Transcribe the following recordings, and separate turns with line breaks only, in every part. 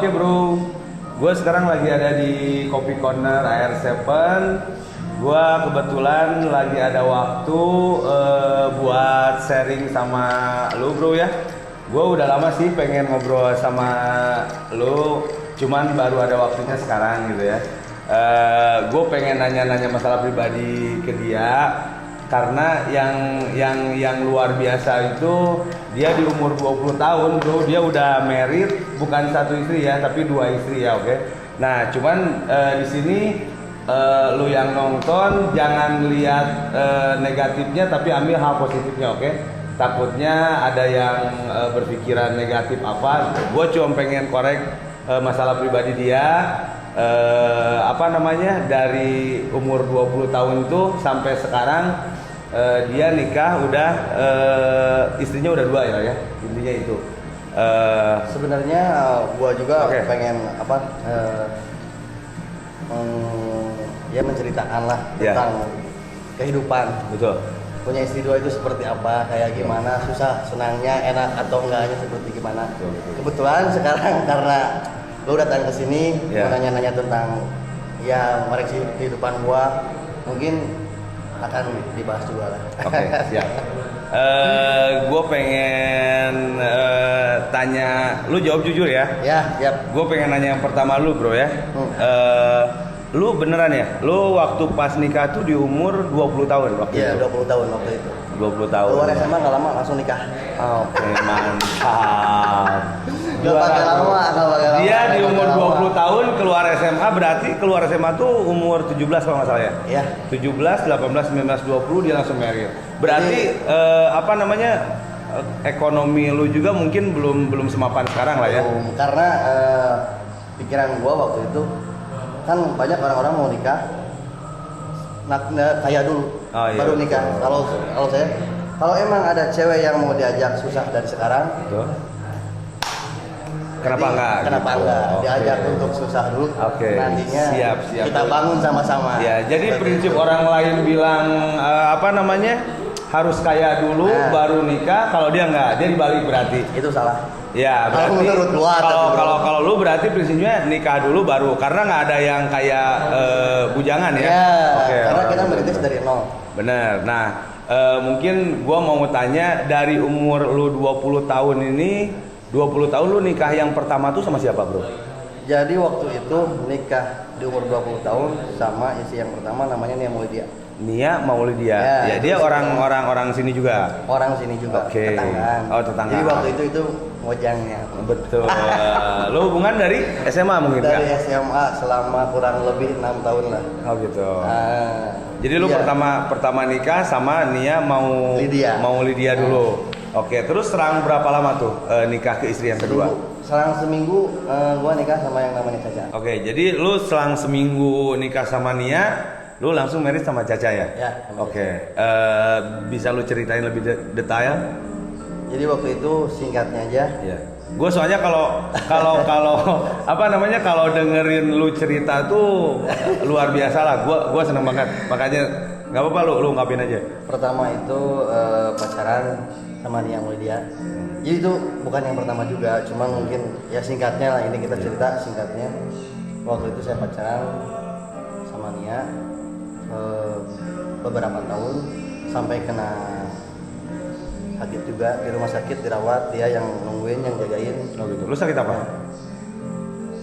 Oke bro, gue sekarang lagi ada di Coffee Corner AR7. Gue kebetulan lagi ada waktu buat sharing sama lu bro ya. Gue udah lama sih pengen ngobrol sama lu, cuman baru ada waktunya sekarang gitu ya. Gue pengen nanya-nanya masalah pribadi ke dia. Karena yang luar biasa itu dia di umur 20 tahun bro, dia udah married, bukan satu istri ya, tapi 2 istri ya, oke. Nah, cuman di sini lu yang nonton jangan lihat negatifnya, tapi ambil hal positifnya, oke. Takutnya ada yang berpikiran negatif apa. Gue cuma pengen korek masalah pribadi dia. Dari umur 20 tahun itu sampai sekarang dia nikah udah istrinya udah 2 ya intinya itu.
Sebenarnya gua juga pengen ya menceritakan lah tentang kehidupan.
Betul.
Punya istri 2 itu seperti apa, kayak gimana, susah, senangnya, enak atau enggaknya seperti gimana.
Betul.
Kebetulan sekarang karena lu datang ke sini mau nanya-nanya tentang ya mereksi kehidupan gua, mungkin akan dibahas juga lah.
Oke, siap. Gue pengen tanya, lu jawab jujur ya.
Ya, siap.
Gue pengen nanya yang pertama lu bro ya. Lu beneran ya? Lu waktu pas nikah tuh di umur 20 tahun waktu itu?
Iya, 20 tahun waktu itu.
20 tahun.
Keluar SMA nggak lama langsung nikah.
Oke, mantap.
Gak pakai lama.
Dia di umur 20 tahun keluar SMA, berarti keluar SMA tuh umur 17 kalau nggak salah ya?
Iya.
17, 18, 19, 20 dia langsung married. Berarti ekonomi lu juga mungkin belum semapan sekarang lah ya?
Karena pikiran gua waktu itu kan banyak orang-orang mau nikah kaya dulu baru nikah. Kalau saya, kalau emang ada cewek yang mau diajak susah dari sekarang,
betul. Kenapa
enggak diajak untuk susah dulu, nantinya
siap.
kita bangun sama-sama.
Ya, jadi prinsip orang lain bilang harus kaya dulu baru nikah, kalau dia enggak, dia dibalik berarti.
Itu salah.
Ya, berarti
menurut gua,
kalau lu berarti prinsipnya nikah dulu baru, karena nggak ada yang kayak bujangan ya.
Karena kita merintis dari nol.
Bener. Nah, mungkin gua mau tanya, dari umur lu 20 tahun ini, 20 tahun lu nikah yang pertama tuh sama siapa bro?
Jadi waktu itu nikah di umur 20 tahun sama istri yang pertama, namanya Nia Maulidia.
Nia Maulidia. Ya, dia orang sini juga.
Orang sini juga.
Oke.
Tetanggaan.
Oh, tetanggaan.
Jadi waktu itu mojangnya.
Betul. Lu hubungan dari SMA mungkin
dari SMA selama kurang lebih 6 tahun lah.
Oh gitu. Jadi lu pertama nikah sama Nia Maulidia dulu. Oke, terus selang berapa lama tuh nikah ke istri yang kedua?
Selang seminggu gua nikah sama yang namanya Caca.
Oke, jadi lu selang seminggu nikah sama Nia, lu langsung married sama Caca ya?
Ya.
Oke. Bisa lu ceritain lebih detail?
Jadi waktu itu singkatnya aja.
Iya. Gue soalnya kalau dengerin lu cerita tuh luar biasa lah. Gue seneng banget. Makanya nggak apa-apa lu ungkapin aja.
Pertama itu pacaran sama Nia Maulidia. Jadi itu bukan yang pertama juga, cuma mungkin ya singkatnya lah, ini kita cerita singkatnya. Waktu itu saya pacaran sama Nia beberapa tahun sampai kena sakit juga, di rumah sakit dirawat, dia yang nungguin, yang jagain.
Oh gitu. Lu sakit apa?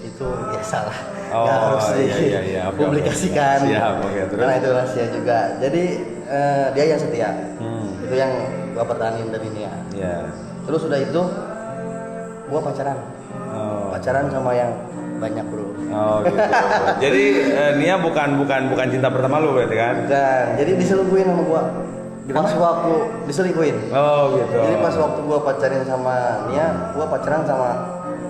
Itu ya salah.
Oh,
nggak harus dipublikasikan.
Siap, oke, terus.
Karena itu rahasia juga. Jadi dia yang setia. Itu yang gua pertahanin dari Nia.
Iya.
Terus udah itu gua pacaran. Pacaran sama yang banyak bro.
Oh gitu. Jadi Nia bukan cinta pertama lu berarti kan?
Bukan. Jadi diselingkuhin sama gua. Pas waktu diselingkuhin.
Oh gitu.
Jadi pas waktu gua pacaran sama Nia, gua pacaran sama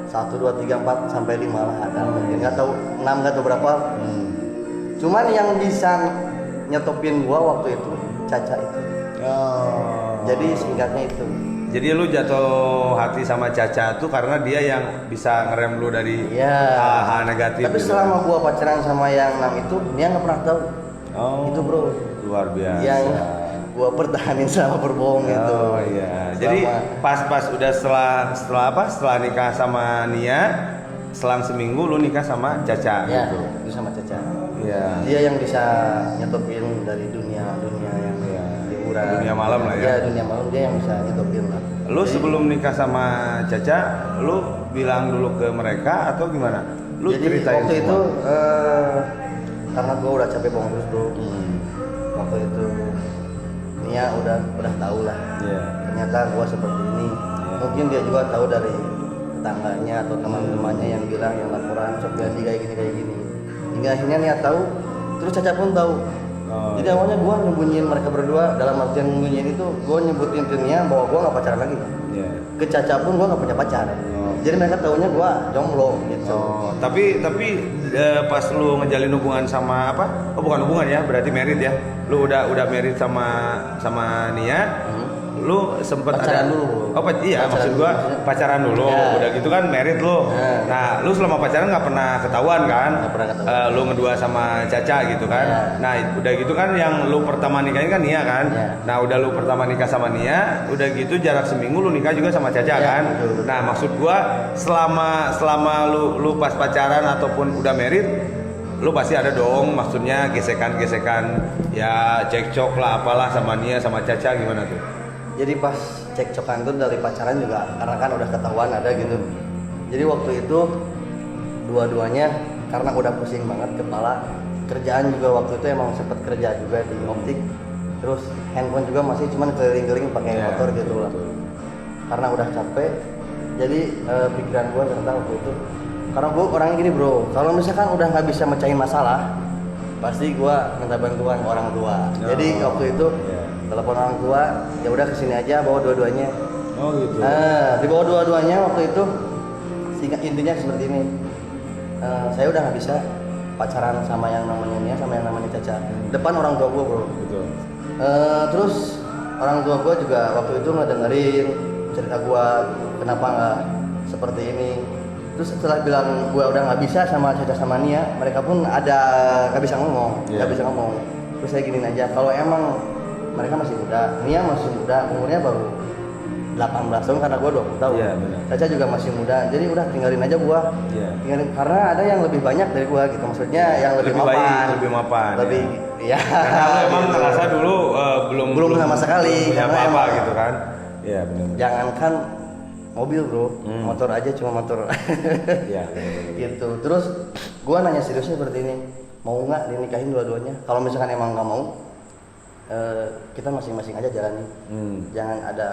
1, 2, 3, 4 sampai 5 lah, ada mungkin nggak tahu 6 nggak tahu berapa. Cuman yang bisa nyetopin gua waktu itu Caca itu. Jadi singkatnya itu.
Jadi lu jatuh hati sama Caca tuh karena dia yang bisa ngerem lu dari hal negatif.
Tapi
gitu.
selama gua pacaran sama yang 6 itu, dia nggak pernah tahu. Itu bro.
Luar biasa.
Yang gua pertahanin sama berbohong itu.
Oh iya. Jadi pas udah setelah nikah sama Nia, selang seminggu lu nikah sama Caca
Ya,
gitu.
itu sama Caca.
Iya.
Dia yang bisa nyetopin dari dunia yang
Iya.
hiburan.
Dunia malam lah ya.
Ya, dunia malam dia yang bisa nyetopin lah.
Lu
Jadi-
sebelum nikah sama Caca, lu bilang dulu ke mereka atau gimana? Lu
jadi
ceritain
waktu
semua.
itu karena gua udah capek bohong terus bro. Waktu itu Nia udah tahu lah.
Iya.
Ternyata gua seperti ini. Mungkin dia juga tahu dari tetangganya atau teman-temannya yang bilang yang laporan sok ganti kayak gini. Hingga akhirnya Nia tahu, terus Caca pun tahu.
Oh.
Jadi awalnya gua nyembunyiin mereka berdua, dalam artian nyembunyiin itu gua nyebutin ke Nia bahwa gua nggak pacaran lagi.
Iya.
Ke Caca pun gua nggak punya pacar.
Oh.
Jadi mereka taunya gua jomblo gitu.
Oh, tapi pas lu ngejalin hubungan sama apa? Oh, bukan hubungan ya, berarti married ya. Lu udah married sama Nia. Lu sempet
Pacaran
ada
dulu.
Oh, iya,
Pacaran
maksud gua
dulu.
pacaran dulu.
Ya.
Udah gitu kan married lu.
Ya.
Nah, lu selama pacaran nggak pernah ketahuan kan?
Nggak pernah ketahuan.
Lu ngedua sama Caca gitu kan.
Ya.
Nah, udah gitu kan yang lu pertama nikahin kan Nia kan?
Ya.
Nah, udah lu pertama nikah sama Nia, udah gitu jarak seminggu lu nikah juga sama Caca
Ya,
kan?
betul.
Nah, maksud gua selama lu pas pacaran ataupun udah married, lu pasti ada dong maksudnya gesekan-gesekan ya cekcok lah apalah sama Nia sama Caca gimana tuh?
Jadi pas cekcokan tuh dari pacaran juga karena kan udah ketahuan ada gitu. Jadi waktu itu dua-duanya karena udah pusing banget kepala, kerjaan juga waktu itu emang sempet kerja juga di optik. Terus handphone juga masih cuman keliling-keliling pakai
Iya,
motor gitu lah.
betul.
Karena udah capek, jadi pikiran gua ternyata waktu itu karena gua orangnya gini bro, kalau misalkan udah nggak bisa mecahin masalah, pasti gua minta bantuan orang tua. Jadi waktu itu
Iya.
telepon orang tua, ya udah kesini aja bawa dua-duanya.
Oh gitu.
Dibawa dua-duanya waktu itu, intinya seperti ini. Saya udah nggak bisa pacaran sama yang namanya Nia sama yang namanya Caca. Depan orang tua gua bro.
Betul.
Terus orang tua gua juga waktu itu ngedengerin cerita gua kenapa nggak seperti ini. Terus setelah bilang gua udah nggak bisa sama Caca sama Nia, mereka pun ada nggak bisa ngomong,
Iya.
bisa ngomong. Terus saya giniin aja, kalau emang mereka masih muda, Nia masih muda, umurnya baru 18 tahun karena gua 20 tahun.
Iya, benar.
Caca juga masih muda, jadi udah tinggalin aja gua.
Iya.
Tinggalin, karena ada yang lebih banyak dari gua gitu, maksudnya yang lebih,
Lebih baik,
mapan,
lebih mapan,
lebih ya.
Karena lu emang
gitu.
ngerasa dulu belum
sama sekali,
belum punya
karena
apa-apa
emang-
gitu kan? Iya benar.
Jangankan mobil bro, motor aja cuma motor.
Iya.
Gitu. Terus gua nanya seriusnya seperti ini, mau nggak dinikahin dua-duanya? Kalau misalkan emang nggak mau, kita masing-masing aja jalani. Jangan ada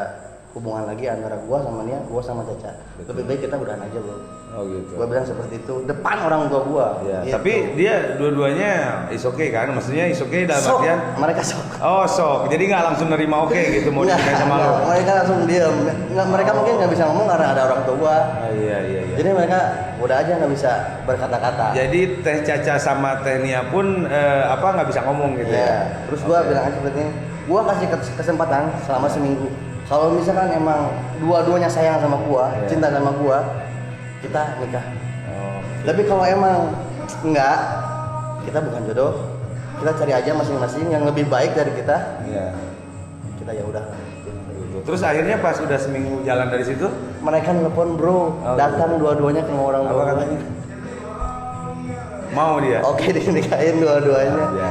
hubungan lagi antara gua sama Nia, gua sama Caca.
Betul.
Lebih baik kita udahan aja bro.
Oh gitu.
Gua bilang seperti itu depan orang tua gua.
Ya,
Gitu.
tapi dia dua-duanya is okay kan? Maksudnya is okay dalam
Sok,
artian
mereka sok.
oh sok, jadi nggak langsung nerima oke gitu mau
Nggak,
nikah sama lo?
nggak, mereka langsung diam. Mereka mungkin nggak bisa ngomong karena ada orang tua gua.
Oh, iya.
Jadi mereka udah aja nggak bisa berkata-kata.
Jadi teh Caca sama teh Nia pun nggak bisa ngomong gitu ya?
Ya, terus gua
Oke.
bilang aja seperti ini, gua kasih kesempatan selama seminggu. Kalau misalkan emang dua-duanya sayang sama gua,
Iya.
cinta sama gua, kita nikah.
Oh,
Tapi kalau emang enggak, kita bukan jodoh. Kita cari aja masing-masing yang lebih baik dari kita.
iya.
Kita ya udah.
Gitu. Terus akhirnya pas udah seminggu jalan dari situ,
Mereka nelpon bro, datang dua-duanya ke rumah orang
apa
tua.
katanya? Mau dia?
Oke dinikahin dua-duanya.
Iya.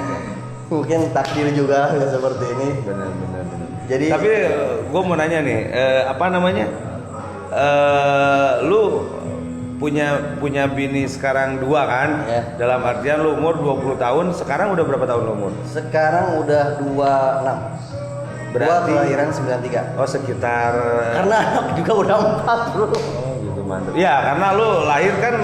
Mungkin takdir juga ya, seperti ini.
Benar.
Jadi
Tapi gue mau nanya nih, apa namanya? Lu punya bini sekarang 2 kan?
Ya.
Dalam artian lu umur 20 tahun, sekarang udah berapa tahun lu umur?
sekarang udah 26. Gua
Berarti-
kelahiran 93.
Oh sekitar
Karena anak juga udah 4 bro.
Oh gitu mantap. Ya karena lu lahir kan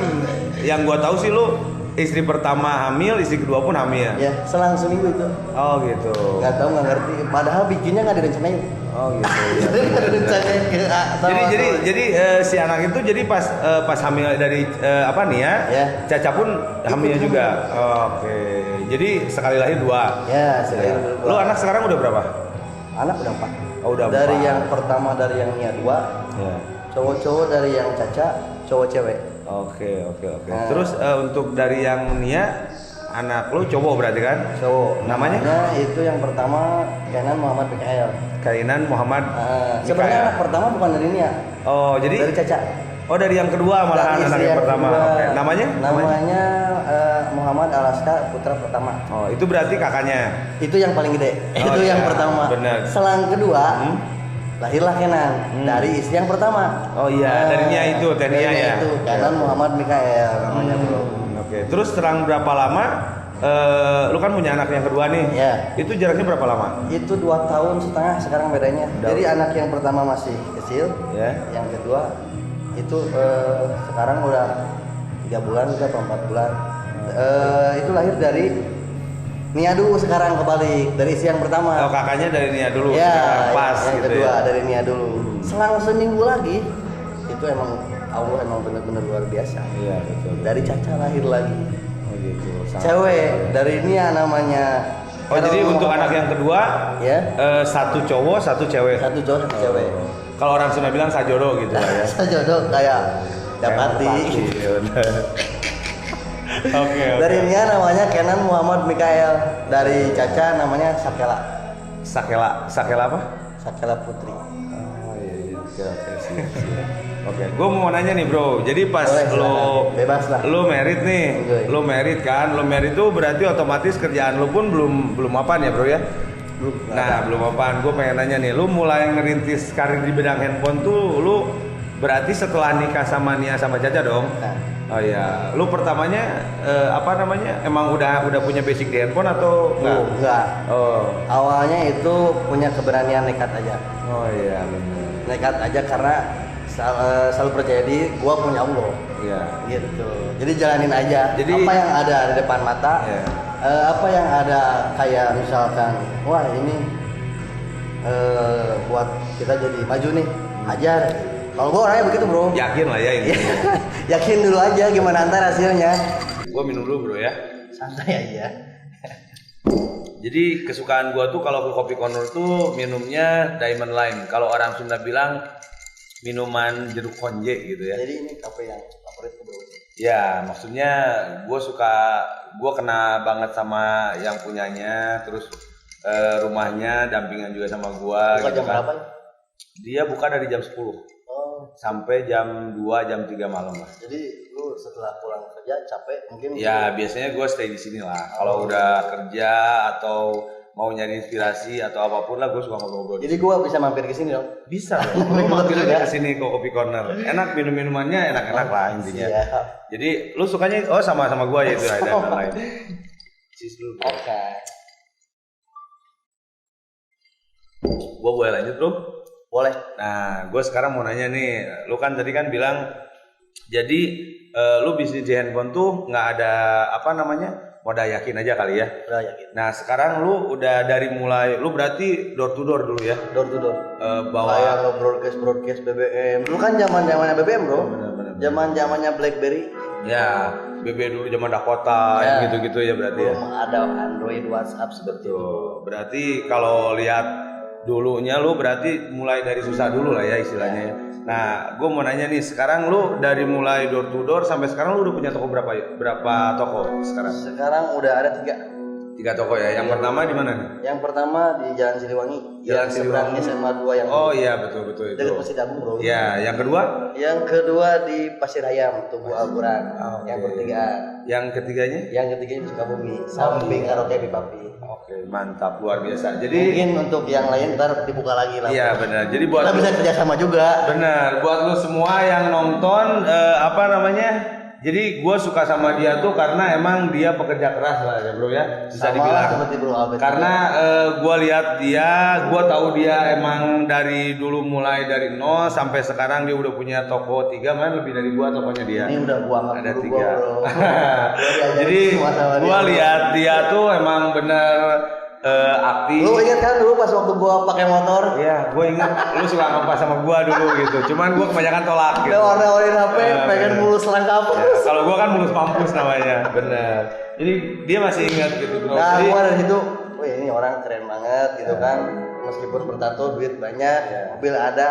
yang gua tahu sih lu istri pertama hamil, istri kedua pun hamil.
Ya selang seminggu itu.
Oh gitu.
Nggak tahu nggak ngerti. Padahal bikinnya nggak direncanain.
Oh gitu. Ya.
Jadi nggak direncanain ke
Jadi si anak itu jadi pas hamil dari apa nih ya?
Ya.
Caca pun hamil
Ikut
juga. Oke. Jadi sekali lahir 2.
Ya sekali.
Lu anak sekarang udah berapa?
Anak udah 4.
Oh, udah
Dari
4.
yang pertama dari yang Nia 2,
Ya.
cowok-cowok dari yang Caca, cowok cewek.
Oke.
Nah.
Terus untuk dari yang Nia, anak lu cowok berarti kan?
Cowok.
Namanya?
itu yang pertama Kenan Muhammad PKL.
Kainan Muhammad.
Sebenarnya
Mikael.
anak pertama bukan dari Nia,
Oh, jadi
dari Caca.
Oh dari yang kedua malahan
Dari
anak
istri
yang pertama.
kedua.
Oke. Namanya?
Namanya Muhammad Alaska putra pertama.
Oh itu berarti kakaknya.
Itu yang paling gede.
Oh,
Itu yang
iya,
pertama.
benar.
Selang kedua lahirlah Kenan dari istri yang pertama.
Oh iya, dari Nia itu, dari Nia ya.
Itu Kenan Muhammad Mikael namanya bro.
Oke. Terus selang berapa lama? Lu kan punya anak yang kedua nih.
Ya.
Itu jaraknya berapa lama?
Itu 2 tahun setengah sekarang bedanya. Jadi anak yang pertama masih kecil,
Ya.
yang kedua itu sekarang udah 3 bulan, udah 4 bulan. Itu lahir dari Nia dulu, sekarang kebalik dari istri yang pertama.
Oh kakaknya dari Nia dulu.
Ya,
sekarang pas
yang
gitu
kedua
ya.
dari Nia dulu. Selang seminggu lagi, itu emang Allah emang benar-benar luar biasa.
Iya betul.
Dari Caca lahir lagi.
Oh gitu.
Cewek dari Nia namanya.
Oh jadi untuk anak yang kedua,
ya,
satu cowok, satu cewek.
satu cowok satu cewek.
Kalau orang Sunda bilang sajodo gitu lah ya.
Sejodoh kayak dapati.
Iya, bener. Oke.
Dari Nia namanya Kenan Muhammad Mikael. Dari Caca namanya Sakela.
Sakela apa?
Sakela Putri.
Oh iya. Oke, siap. Oke, gue mau nanya nih bro. Jadi pas
Boleh,
lo
silakan. Bebas lah.
lo merit nih,
Enjoy.
lo merit kan? Lo merit tuh berarti otomatis kerjaan lo pun belum apaan ya bro ya?
Belum.
Nah belum apaan. Gue pengen nanya nih, lo mulai ngerintis karir di bidang handphone tuh, lo berarti setelah nikah sama Nia sama Caca dong?
Nah,
Oh iya, lu pertamanya apa namanya? Emang udah punya basic di handphone atau enggak?
enggak.
Oh,
Awalnya itu punya keberanian nekat aja.
oh iya benar.
Nekat aja karena selalu percaya diri, gua punya Allah.
Iya.
Gitu. Jadi jalanin aja.
Jadi-
apa yang ada di depan mata,
Iya.
apa yang ada kayak misalkan, wah ini buat kita jadi maju nih, ajar. Kalau gua orangnya begitu bro.
Yakin lah ya ini.
Yakin dulu aja gimana ntar hasilnya.
Gua minum dulu bro ya.
Santai aja.
Jadi kesukaan gua tuh kalau ke Kopi Corner tuh minumnya Diamond Lime. Kalau orang Sunda bilang minuman jeruk konje gitu ya.
Jadi ini kafe yang favorit bro.
Ya, maksudnya gue kena banget sama yang punyanya, terus rumahnya dampingan juga sama gue.
Buka
Gitu
jam
kan.
berapa?
Dia buka dari jam 10
Oh,
sampai jam 2, jam 3 malam lah.
jadi lu setelah pulang kerja capek mungkin?
Ya, biasanya gue stay di sini lah. Kalau udah kerja atau mau nyari inspirasi atau apapun lah, gue suka ngobrol-ngobrol.
Jadi gua bisa mampir ke sini dong.
Bisa, lu mampir aja ke sini ke Kopi Corner. Enak minum-minumannya enak-enak lah intinya.
Siap.
Jadi lu sukanya sama gua ya itu ada yang lain. Sis dulu. Bro.
Oke.
Gua boleh lanjut, Bro?
Boleh.
Nah, gua sekarang mau nanya nih, lu kan tadi kan bilang jadi lu bisnis di handphone tuh nggak ada apa namanya? Modal yakin aja kali ya.
Udah yakin.
Nah, sekarang lu udah dari mulai lu berarti door to door dulu ya.
Door to door.
Bawa
Kayak nge-broadcast BBM. Dulu kan zaman-zamannya BBM, Bro.
Bener-bener.
Zaman-zamannya BlackBerry.
ya, BB dulu zaman Dakota
Ya.
yang gitu-gitu ya berarti ya.
Belum ada Android, WhatsApp seperti itu.
Tuh, berarti kalau lihat dulunya lu berarti mulai dari susah dulu lah ya istilahnya ya. Nah, gue mau nanya nih, sekarang lu dari mulai door to door sampai sekarang lu udah punya toko berapa ya? Berapa toko sekarang?
Sekarang udah ada 3.
3 toko ya. Yang pertama di mana nih?
Yang pertama di Jalan Siliwangi.
Jalan Siliwangi.
SMA 2 yang
Oh iya betul itu.
dekat Masjid Agung, Bro.
Ya, yang kedua?
Yang kedua di Pasir Hayam, Tugu Alburan.
Oke.
Yang ketiga.
Yang ketiganya?
Yang ketiga di Sukabumi, samping karaoke Papi.
Oke, mantap luar biasa. Jadi
Mungkin untuk yang lain ntar dibuka lagi lah.
iya benar. Jadi buat
Kita bisa kerjasama juga.
benar, buat lu semua yang nonton apa namanya? Jadi gue suka sama dia tuh karena emang dia pekerja keras lah ya bro ya, bisa
Sama
dibilang.
seperti Bro Albert.
Karena gue lihat dia, gue tahu dia emang dari dulu mulai dari nol sampai sekarang dia udah punya toko 3, mana lebih dari gue tokonya dia.
ini udah gua anggap
Ada
guru
3.
gua, Bro.
Jadi gue lihat dia tuh emang bener aktif.
Lu ingat kan dulu pas waktu gua pakai motor?
Iya, gue ingat lu suka ngepas sama gua dulu gitu. Cuman gua kebanyakan tolak gitu.
Udah warna-warnain HP, pengen
bener.
mulus langkah apa?
Ya, kalau gua kan mulus mampus namanya, bener. Jadi dia masih ingat gitu bro.
Nah,
Jadi,
gua dari situ, wih ini orang keren banget gitu kan. Meskipun bertato, duit banyak, mobil ada,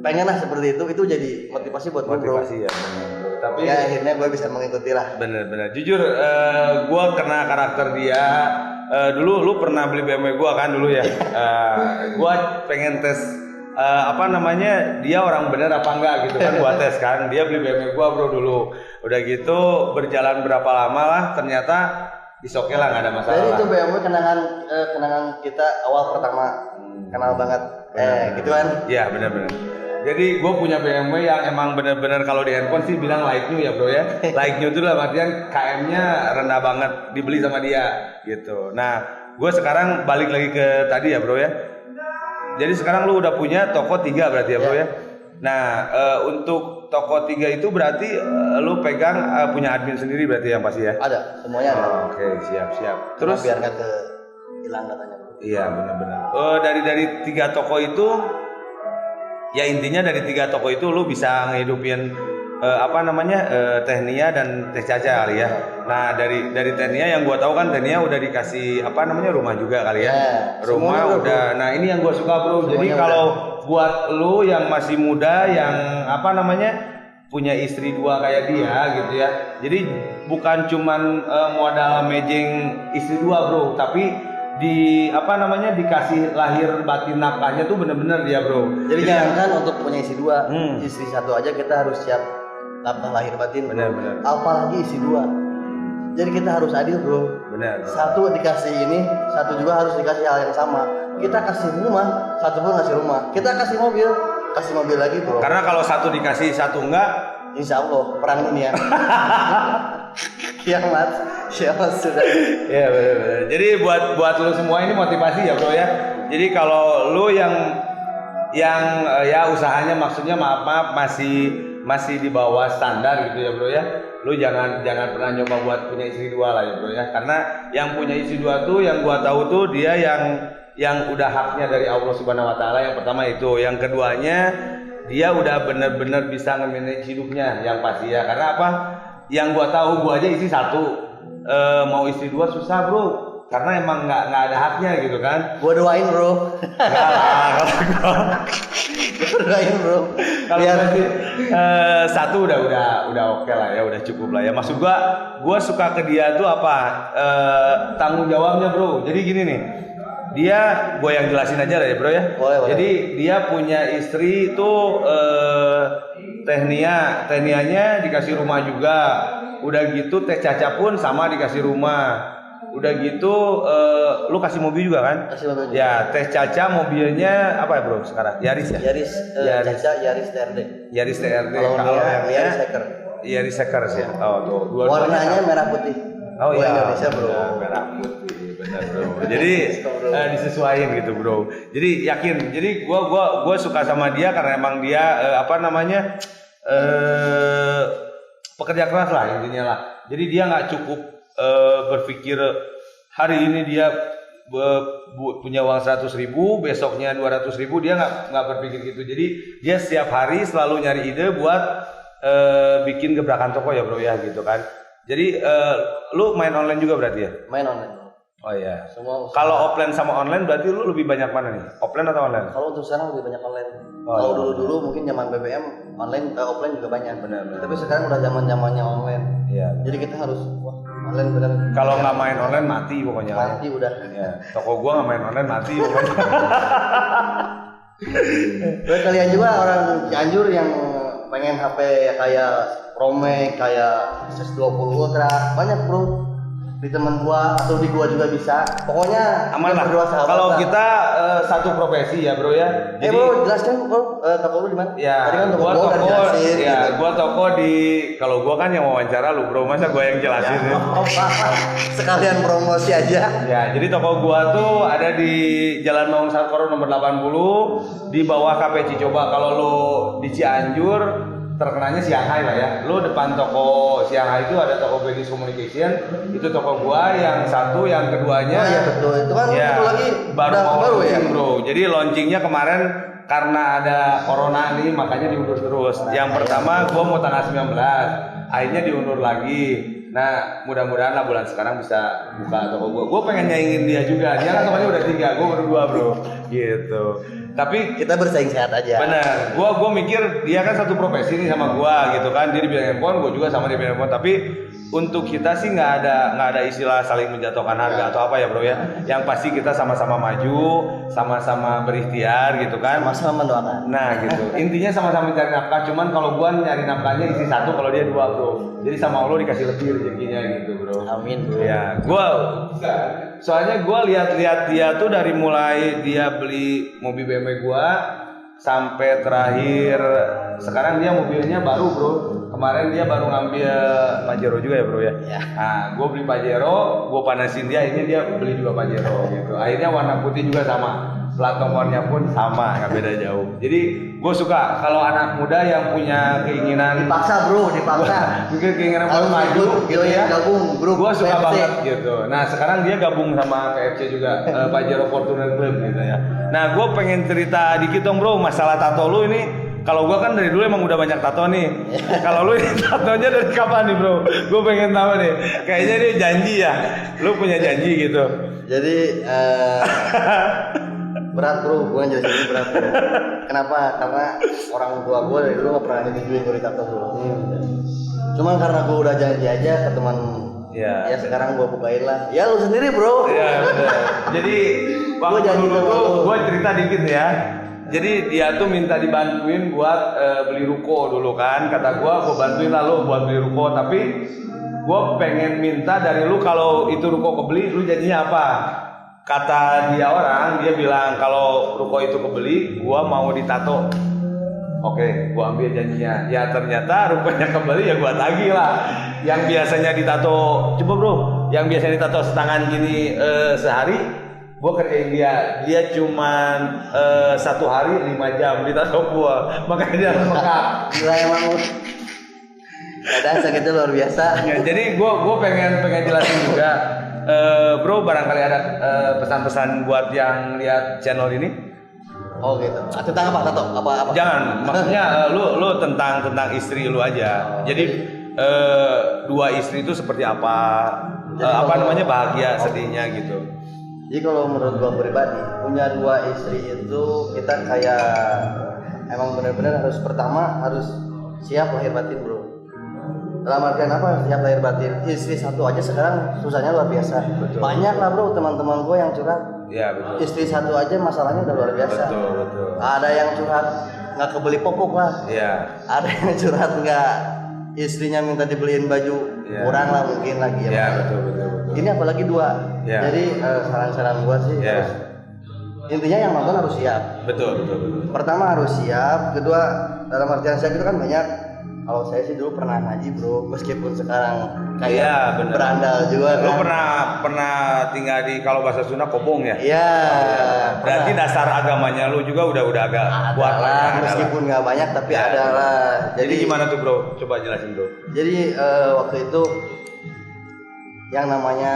pengen lah seperti itu jadi motivasi buat gua, Bro.
motivasi ya. Bener. Tapi
Ya akhirnya gua bisa mengikuti lah.
bener-bener jujur, gua kena karakter dia. Dulu lu pernah beli BMW gua kan dulu ya. Gua pengen tes apa namanya, dia orang bener apa enggak gitu kan. Gua tes kan, dia beli BMW gua bro dulu. Udah gitu berjalan berapa lama lah, ternyata oke lah, nggak ada masalah.
Jadi itu BMW kenangan kita awal pertama kenal banget. Gitu kan?
Iya benar-benar. Jadi gue punya BMW yang emang bener-bener kalau di handphone sih bilang like new ya bro ya. Like new itu dalam artian KM-nya rendah banget, dibeli sama dia gitu. Nah gue sekarang balik lagi ke tadi ya bro ya. Jadi sekarang lu udah punya toko 3 berarti ya bro ya. Nah untuk toko 3 itu berarti lu pegang punya admin sendiri berarti yang pasti ya?
Ada, semuanya ada.
Oke, siap.
Terus biar nggak hilang datanya bro.
Iya benar-benar. Dari 3 toko itu, ya intinya dari 3 toko itu lu bisa ngehidupin apa namanya Technia dan Teh Caca kali ya. Nah dari Technia yang gua tahu kan Technia udah dikasih apa namanya rumah juga kali ya. Rumah udah. Nah ini yang gua suka bro. Jadi kalau buat lu yang masih muda yang apa namanya punya istri 2 kayak dia gitu ya. Jadi bukan cuman modal mejeng istri 2 bro, tapi di apa namanya dikasih lahir batin nafkahnya tuh bener-bener dia bro.
Jadi jangankan untuk punya istri 2, istri 1 aja kita harus siap nafkah lahir batin.
Bener-bener.
Apalagi istri 2. Jadi kita harus adil bro.
Bener.
1 dikasih ini, 1 juga harus dikasih hal yang sama. Kita kasih rumah, 1 pun ngasih rumah. Kita kasih mobil lagi bro.
Karena kalau 1 dikasih 1 enggak,
insya Allah perang dunia. Kiamat sudah.
Iya benar. Jadi buat lu semua ini motivasi ya bro ya. Jadi kalau lu yang ya usahanya maksudnya maaf masih di bawah standar gitu ya bro ya. Lu jangan pernah nyoba buat punya istri 2 lah ya bro ya. Karena yang punya istri 2 tuh yang gua tahu tuh dia yang udah haknya dari Allah Subhanahu wa taala. Yang pertama itu, yang keduanya dia udah bener-bener bisa nge-manage hidupnya yang pasti ya. Karena apa? Yang gua tahu, gua aja istri 1, mau istri 2 susah bro. Karena emang nggak ada haknya gitu kan.
Gua doain bro.
Enggak lah kalau gua.
Doain bro.
Kalau berarti 1 udah oke lah ya, udah cukup lah ya. Maksud gua suka ke dia tuh apa? Tanggung jawabnya bro. Jadi gini nih. Dia, gue yang jelasin aja lah ya bro ya.
Boleh.
Jadi dia punya istri itu Technianya dikasih rumah juga. Udah gitu Teh Caca pun sama dikasih rumah. Udah gitu lu kasih mobil juga kan?
Kasih mobil juga.
Ya Teh Caca mobilnya apa ya bro sekarang? Yaris ya?
Yaris. Caca Yaris TRD.
Yaris TRD.
Kalau Yaris Seker.
Yaris Sekers ya. Oh tuh.
Warnanya merah putih.
Oh iya.
Indonesia bro.
Ya, merah putih. Benar bro. Jadi disesuaikan gitu bro. Jadi yakin. Jadi gua suka sama dia karena emang dia apa namanya pekerja keras lah intinya lah. Jadi dia nggak cukup berpikir hari ini dia punya uang 100.000, besoknya 200.000, dia nggak berpikir gitu. Jadi dia setiap hari selalu nyari ide buat bikin gebrakan toko ya bro ya gitu kan. Jadi lu main online juga berarti ya?
Main online.
Oh iya.
Semua.
Kalau offline sama online berarti lu lebih banyak mana nih? Offline atau online?
Kalau untuk sekarang lebih banyak online.
Oh,
kalau dulu mungkin zaman BBM online offline juga banyak.
Benar.
Tapi sekarang udah zamannya online.
Iya.
Jadi kita harus online benar.
Kalau nggak main online mati pokoknya.
Mati udah.
Ya. Toko gua nggak main online mati pokoknya.
Buat kalian juga orang Cianjur yang pengen HP kayak Romek, kayak SS20 Ultra, banyak bro. Di teman gua atau di gua juga bisa. Pokoknya
aman lah. Kalau kita satu profesi ya bro ya.
Jadi bro jelaskan bro toko lu di mana?
Ya.
Tadi kan
gua
toko jelasin,
ya.
gitu.
Gua toko di. Kalau gua kan yang wawancara lu bro, masa gua yang jelasin ya?
Sekalian promosi aja.
Ya, jadi toko gua tuh ada di Jalan Maung Sarkoro nomor 80 di bawah KP Cicoba. Kalau lu di Cianjur terkenanya Shanghai lah ya. Lu depan toko Shanghai itu ada toko British Communication, itu toko gua yang satu, yang keduanya.
Oh iya betul. Itu kan
ya,
itu lagi
baru
ya,
bro. Jadi launchingnya kemarin karena ada corona nih makanya diundur terus. Yang pertama gua mau tanggal 19, akhirnya diundur lagi. Nah, mudah-mudahan lah bulan sekarang bisa buka toko gua. Gua pengen nyaingin dia juga. Dia kan tokonya udah 3, gua baru 2 bro. Gitu. Tapi
kita bersaing sehat aja.
benar, gua mikir dia kan satu profesi nih sama gua gitu kan, dia di bidang handphone, gua juga sama di bidang handphone. Tapi untuk kita sih nggak ada istilah saling menjatuhkan harga atau apa ya bro ya. Yang pasti kita sama-sama maju, sama-sama berikhtiar gitu kan.
Sama-sama mendoakan.
Nah gitu, intinya sama-sama cari nafkah. Cuman kalau gua nyari nafkahnya isi satu, kalau dia dua bro. Jadi sama Allah dikasih lebih rezekinya gitu bro.
Amin bro.
Ya, soalnya gua lihat-lihat dia tuh dari mulai dia beli mobil BMW gua sampai terakhir sekarang dia mobilnya baru bro. Kemarin dia baru ngambil Pajero juga ya bro ya.
Ya.
Nah, gue beli Pajero, gue panasin dia, ini dia beli juga Pajero gitu. Akhirnya warna putih juga sama, plat nomornya pun sama, nggak beda jauh. Jadi gue suka kalau anak muda yang punya keinginan
Dipaksa bro, dipaksa.
mungkin keinginan baru maju gitu ya.
Gabung grup.
Gue suka
PFC.
banget gitu. Nah sekarang dia gabung sama PFC juga, Pajero Fortuner Club gitu ya. Nah gue pengen cerita dikit dong bro, masalah tato lu ini. Kalau gue kan dari dulu emang udah banyak tato nih. Kalau lu ini tatonya dari kapan nih bro? Gue pengen tahu nih. Kayaknya dia janji ya. Lu punya janji gitu.
Jadi berat bro, gue jelasin ini berat bro. Kenapa? Karena orang tua gue dari dulu gak pernah ditunjukin gue tato bro. Cuman karena gue udah janji aja ke teman.
Ya.
Ya sekarang gue bukain lah. Ya lu sendiri bro.
Iya benar. Jadi waktu
janji
dulu
sama
tuh
lu.
gue cerita dikit ya. Jadi dia tuh minta dibantuin buat beli ruko dulu kan. Kata gue bantuin lah lu buat beli ruko. Tapi gue pengen minta dari lu kalau itu ruko kebeli, lu janjinya apa? Kata dia bilang kalau ruko itu kebeli, gue mau ditato. Oke, gue ambil janjinya. Ya ternyata rupanya kembali ya gue tagih lah. Yang biasanya ditato, coba bro, yang biasanya ditato setangan gini sehari, gue kerjain dia cuman 1 hari 5 jam ditato gue, makanya dia mekap.
Gila emang lu. Kadang sakitnya luar biasa.
Ya, jadi gue pengen jelasin juga, bro, barangkali ada pesan-pesan buat yang lihat channel ini.
Oh gitu. Tentang apa tato? Apa?
Jangan, maksudnya lu tentang istri lu aja. Jadi 2 istri itu seperti apa? Apa namanya, bahagia, sedihnya gitu.
Jadi kalau menurut gua pribadi, punya 2 istri itu kita kayak emang benar-benar pertama harus siap lahir batin bro. Dalam artian apa? Siap lahir batin. Istri satu aja sekarang susahnya luar biasa.
Betul.
Banyak lah bro teman-teman gua yang curhat.
Ya betul.
Istri satu aja masalahnya udah luar biasa.
Betul.
Ada yang curhat nggak kebeli popok lah.
Iya.
Ada yang curhat nggak istrinya minta dibeliin baju kurang lah mungkin lagi ya.
Iya betul.
Ini apalagi 2.
Ya.
Jadi saran-saran gua sih
Ya.
intinya yang nonton harus siap.
Betul.
Pertama harus siap, kedua dalam artian siap itu kan banyak. Kalau saya sih dulu pernah ngaji bro, meskipun sekarang kayak
Iya, bener.
berandal juga
Lu
kan.
pernah tinggal di, kalau bahasa Sunda, Kobong ya?
Iya.
Berarti dasar agamanya lu juga udah agak kuat
ada lah, meskipun nggak banyak tapi
Ya.
ada lah.
Jadi gimana tuh bro? Coba jelasin bro.
Jadi waktu itu yang namanya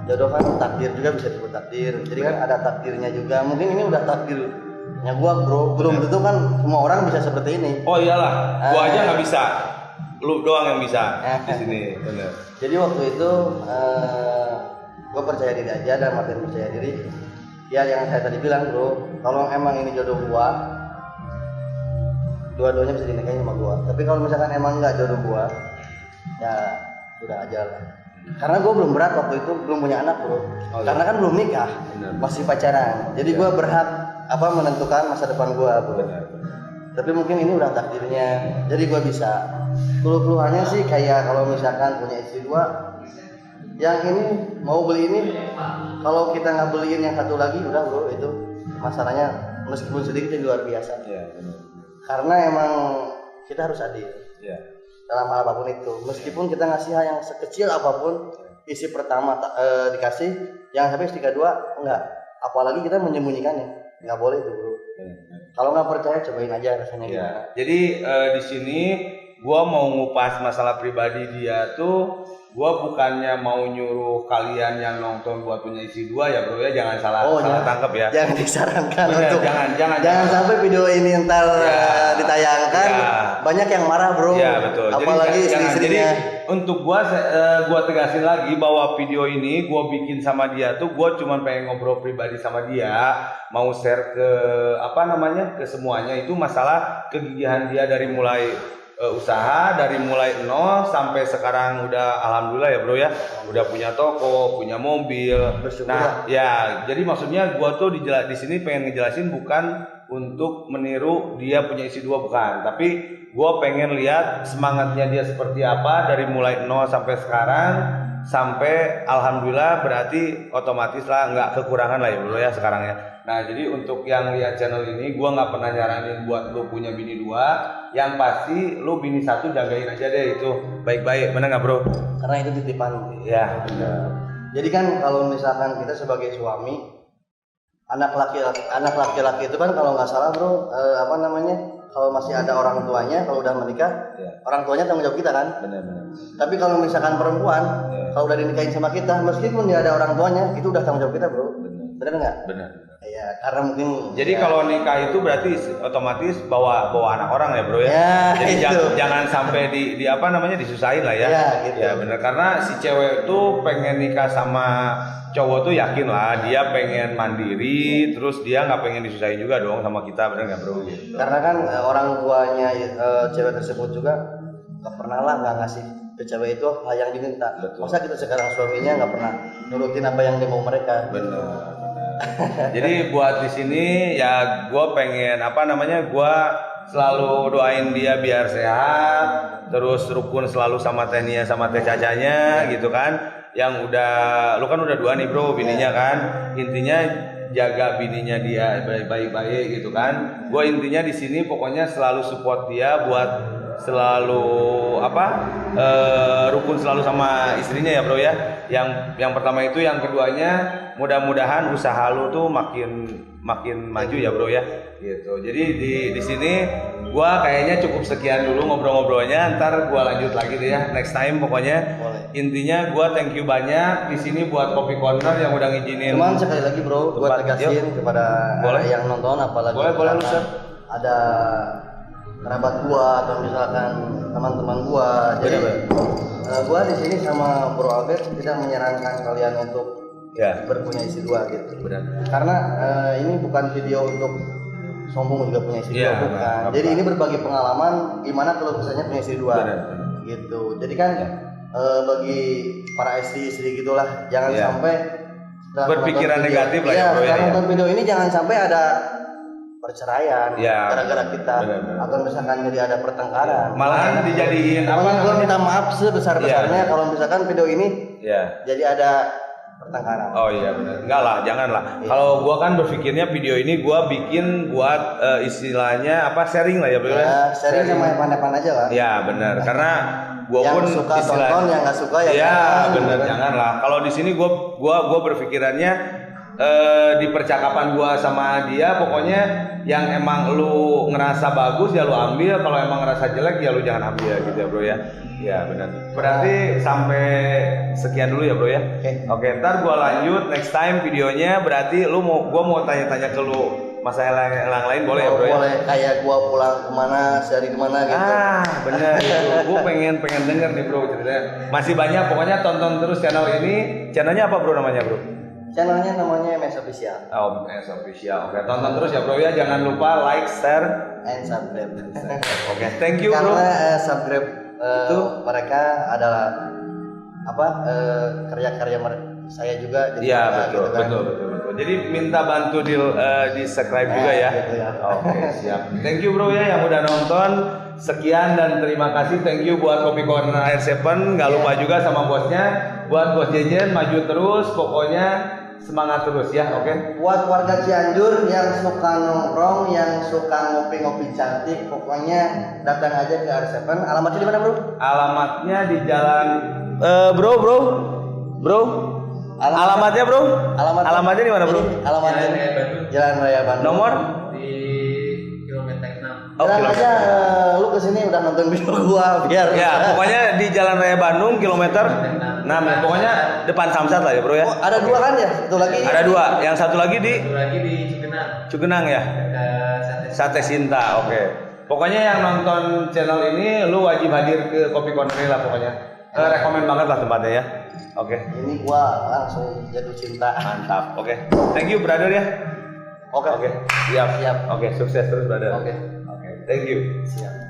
jodoh kan takdir juga bisa disebut takdir. Jadi kan ada takdirnya juga. Mungkin ini udah takdirnya gua bro. Belum tentu kan semua orang bisa seperti ini.
Oh iyalah, gua aja nggak bisa. Lu doang yang bisa di sini, bener.
Jadi waktu itu gua percaya diri aja dan makin percaya diri. Ya yang saya tadi bilang bro, kalau emang ini jodoh gua, dua-duanya bisa dinikahin sama gua. Tapi kalau misalkan emang nggak jodoh gua, ya udah aja lah. Karena gue belum berat waktu itu, belum punya anak bro. Karena kan belum nikah, masih pacaran. Jadi gue berhak menentukan masa depan gue bro. Tapi mungkin ini udah takdirnya. Jadi gue bisa. Keluhannya sih kayak kalau misalkan punya istri 2, yang ini mau beli ini, kalau kita nggak beliin yang satu lagi, udah bro itu masalahnya meskipun sedikit luar biasa. Karena emang kita harus adil. Dalam hal apapun itu, meskipun kita ngasih hal yang sekecil apapun, isi pertama dikasih, yang sampai isi kedua enggak, apalagi kita menyembunyikannya, nggak boleh itu bro. Kalau nggak percaya cobain aja rasanya gimana.
Jadi di sini gua mau ngupas masalah pribadi dia tuh gua bukannya mau nyuruh kalian yang nonton buat punya istri dua ya bro ya, jangan salah tangkap ya.
Jangan disarankan
Bener,
untuk jangan sampai video ini ntar ditayangkan banyak yang marah bro.
Ya betul.
Apalagi
jadi
istri-istrinya.
Untuk gua tegasin lagi bahwa video ini gua bikin sama dia tuh gua cuma pengen ngobrol pribadi sama dia, mau share ke ke semuanya, itu masalah kegigihan dia dari mulai usaha dari mulai nol sampai sekarang udah alhamdulillah ya bro ya, udah punya toko, punya mobil.
Bersyukur.
Nah ya jadi maksudnya gua tuh di sini pengen ngejelasin bukan untuk meniru dia punya istri dua, bukan, tapi gua pengen lihat semangatnya dia seperti apa dari mulai nol sampai sekarang, sampai alhamdulillah berarti otomatis lah nggak kekurangan lah ya bro ya sekarang ya. Nah jadi untuk yang lihat channel ini gua nggak pernah nyaranin buat lu punya bini dua, yang pasti lu bini satu jagain aja deh, itu baik-baik, bener nggak bro?
Karena itu titipan.
Ya benar.
Jadi kan kalau misalkan kita sebagai suami, anak laki-laki itu kan kalau nggak salah bro, kalau masih ada orang tuanya, kalau udah menikah, orang tuanya tanggung jawab kita kan.
Benar.
Tapi kalau misalkan perempuan, kalau udah dinikahin sama kita, meskipun dia ada orang tuanya, itu udah tanggung jawab kita bro. Benar nggak?
Benar.
Ya karena mungkin.
Jadi kalau nikah itu berarti otomatis bawa anak orang ya bro ya. Jadi jangan sampai disusahin lah ya.
Ya, gitu.
Ya benar, karena si cewek tuh pengen nikah sama cowok tuh yakin lah dia pengen mandiri, terus dia nggak pengen disusahin juga dong sama kita, benar nggak bro? Gitu.
Karena kan orang tuanya cewek tersebut juga nggak pernah lah nggak ngasih ke cewek itu hal yang diminta.
Betul.
Masa kita sekarang suaminya nggak pernah nurutin apa yang dia mau mereka.
Benar. Jadi buat di sini ya gue pengen gue selalu doain dia biar sehat, terus rukun selalu sama teh Nia sama teh Cacanya gitu kan. Yang lu kan udah dua nih bro bininya kan, intinya jaga bininya dia baik-baik gitu kan. Gue intinya di sini pokoknya selalu support dia buat selalu rukun selalu sama istrinya ya bro ya. Yang pertama itu, yang keduanya mudah-mudahan usaha lu tuh makin maju ya bro ya gitu. Jadi di sini gua kayaknya cukup sekian dulu ngobrol-ngobrolnya, ntar gua lanjut lagi deh ya next time pokoknya.
Boleh.
Intinya gua thank you banyak di sini buat Kopi Corner yang udah ngizinin.
Cuman sekali lagi bro, gua tegasin kepada yang nonton, apalagi
boleh lu Sir.
ada kerabat gua atau misalkan teman-teman gua. Jadi gua di sini sama Bro Albert tidak menyarankan kalian untuk berpunya istri dua gitu.
Benar.
Karena ini bukan video untuk sombong juga punya istri dua, bukan. Jadi ini berbagi pengalaman gimana kalau misalnya punya istri dua.
Benar.
Gitu. Jadi kan bagi para istri-istri gitulah, jangan sampai
berpikiran negatif lah ya bro ya.
Nonton video ini jangan sampai ada perceraian gara-gara kita,
bener.
atau misalkan jadi ada pertengkaran.
Malahan dijadiin
Gue minta maaf sebesar-besarnya kalau misalkan video ini jadi ada pertengkaran.
Oh iya benar. Enggak lah, jangan lah. Kalau gua kan berpikirnya video ini gua bikin buat istilahnya sharing lah ya bro.
Sharing sama yang pandai-pandai aja lah.
Ya benar. Karena gua
yang
pun
suka tonton, yang nggak suka
benar, jangan lah. Kalau di sini gua berpikirannya di percakapan gua sama dia, pokoknya yang emang lu ngerasa bagus ya lu ambil, kalau emang ngerasa jelek ya lu jangan ambil gitu ya bro ya. Ya benar. Berarti sampai sekian dulu ya bro ya. Oke, ntar gua lanjut next time videonya. Berarti gua mau tanya-tanya ke lu masalah yang lain boleh ya bro ya?
Boleh, kayak gua pulang kemana, sehari kemana gitu.
Bener itu. Gua pengen denger nih bro ceritanya. Masih banyak, pokoknya tonton terus channel ini. Channelnya apa bro namanya bro?
Channelnya namanya MS Official.
Oh, MS Official. Oke, tonton terus ya bro ya. Jangan lupa like, share,
and subscribe.
Oke, thank you bro.
Karena subscribe itu mereka adalah karya-karya saya juga.
Iya betul. Jadi minta bantu di subscribe juga ya.
Gitu ya.
Oke, siap. Thank you bro ya yang udah nonton. Sekian dan terima kasih. Thank you buat Kopi Corner Air 7. Gak lupa juga sama bosnya. Buat bos Jejen maju terus. Pokoknya semangat terus ya. Oke.
Buat warga Cianjur yang suka nongkrong, yang suka ngopi-ngopi cantik, pokoknya datang aja ke Air 7. Alamatnya di mana bro?
Alamatnya di jalan bro. Alamatnya bro? Alamatnya di mana bro?
Alamatnya Jalan Raya Bandung.
Nomor?
Di kilometer 6.
Oh,
Bilang
kilometer.
aja lu kesini udah nonton video gua biar.
Ya, pokoknya di Jalan Raya Bandung kilometer 6 ya. Pokoknya depan Samsat lah ya, Bro ya.
Oh, ada dua kan ya? Satu lagi.
Ada dua, yang satu lagi di
di Cugenang.
Cugenang ya.
Dekat
Sate Sinta, oke. Pokoknya yang nonton channel ini lu wajib hadir ke Kopi Corner ini lah pokoknya. Rekomen banget lah tempatnya ya. Oke.
Ini gua langsung jatuh cinta.
Mantap. Oke. Thank you brother ya.
Oke.
Oke. Siap.
Siap.
Oke, sukses terus brother.
Oke.
Oke. Thank you.
Siap.